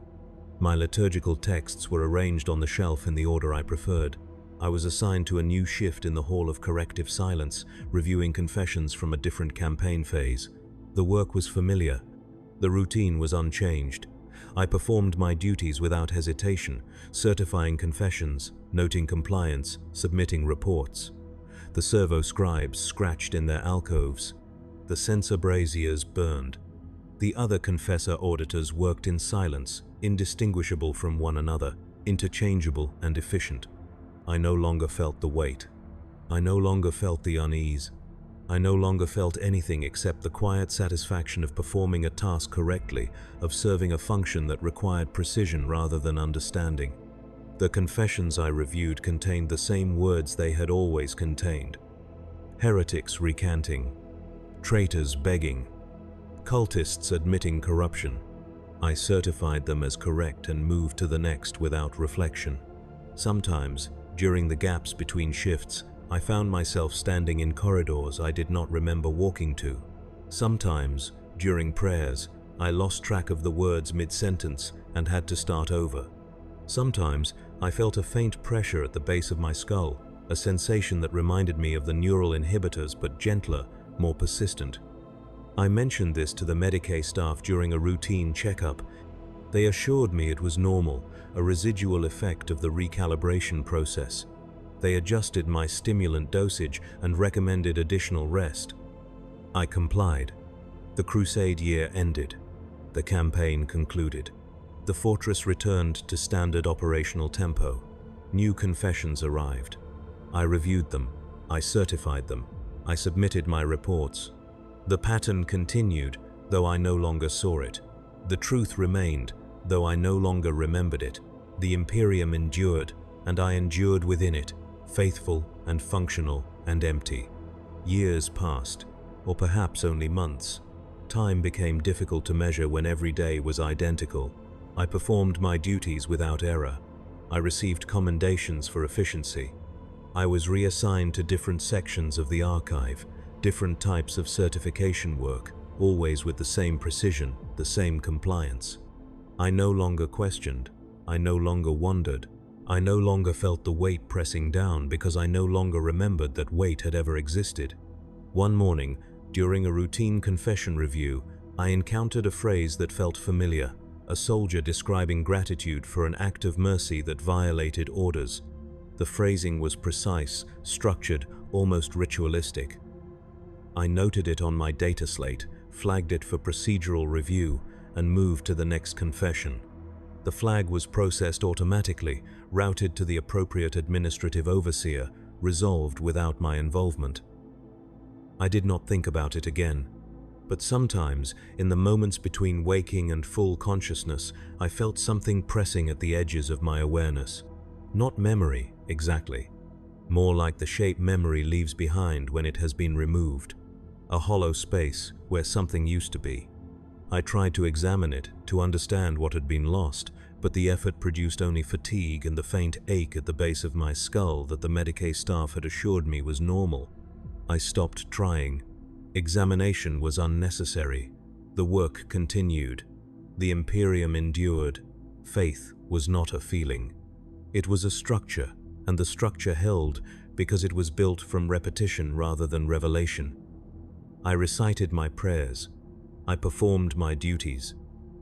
S1: My liturgical texts were arranged on the shelf in the order I preferred. I was assigned to a new shift in the Hall of Corrective Silence, reviewing confessions from a different campaign phase. The work was familiar. The routine was unchanged. I performed my duties without hesitation, certifying confessions, noting compliance, submitting reports. The servo scribes scratched in their alcoves. The censer braziers burned. The other confessor auditors worked in silence, indistinguishable from one another, interchangeable and efficient. I no longer felt the weight. I no longer felt the unease. I no longer felt anything except the quiet satisfaction of performing a task correctly, of serving a function that required precision rather than understanding. The confessions I reviewed contained the same words they had always contained. Heretics recanting, traitors begging, cultists admitting corruption. I certified them as correct and moved to the next without reflection. Sometimes, during the gaps between shifts, I found myself standing in corridors I did not remember walking to. Sometimes, during prayers, I lost track of the words mid-sentence and had to start over. Sometimes, I felt a faint pressure at the base of my skull, a sensation that reminded me of the neural inhibitors but gentler, more persistent. I mentioned this to the Medicaid staff during a routine checkup. They assured me it was normal, a residual effect of the recalibration process. They adjusted my stimulant dosage and recommended additional rest. I complied. The crusade year ended. The campaign concluded. The fortress returned to standard operational tempo. New confessions arrived. I reviewed them. I certified them. I submitted my reports. The pattern continued, though I no longer saw it. The truth remained, though I no longer remembered it. The Imperium endured, and I endured within it, faithful and functional and empty. Years passed, or perhaps only months. Time became difficult to measure when every day was identical. I performed my duties without error. I received commendations for efficiency. I was reassigned to different sections of the archive, different types of certification work, always with the same precision, the same compliance. I no longer questioned. I no longer wondered. I no longer felt the weight pressing down because I no longer remembered that weight had ever existed. One morning, during a routine confession review, I encountered a phrase that felt familiar, a soldier describing gratitude for an act of mercy that violated orders. The phrasing was precise, structured, almost ritualistic. I noted it on my data slate, flagged it for procedural review, and moved to the next confession. The flag was processed automatically, routed to the appropriate administrative overseer, resolved without my involvement. I did not think about it again, but sometimes, in the moments between waking and full consciousness, I felt something pressing at the edges of my awareness. Not memory, exactly. More like the shape memory leaves behind when it has been removed. A hollow space where something used to be. I tried to examine it, to understand what had been lost, but the effort produced only fatigue and the faint ache at the base of my skull that the Medicaid staff had assured me was normal. I stopped trying. Examination was unnecessary. The work continued. The Imperium endured. Faith was not a feeling. It was a structure, and the structure held because it was built from repetition rather than revelation. I recited my prayers. I performed my duties.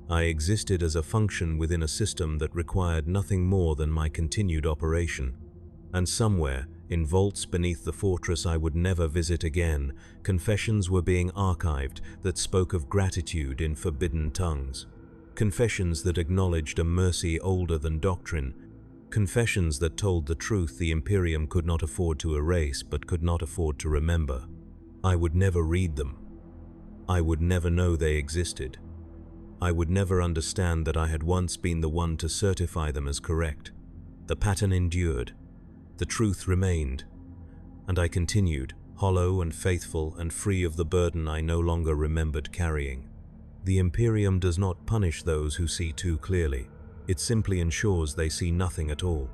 S1: I existed as a function within a system that required nothing more than my continued operation. And somewhere, in vaults beneath the fortress I would never visit again, confessions were being archived that spoke of gratitude in forbidden tongues. Confessions that acknowledged a mercy older than doctrine. Confessions that told the truth the Imperium could not afford to erase but could not afford to remember. I would never read them. I would never know they existed. I would never understand that I had once been the one to certify them as correct. The pattern endured. The truth remained. And I continued, hollow and faithful and free of the burden I no longer remembered carrying. The Imperium does not punish those who see too clearly. It simply ensures they see nothing at all.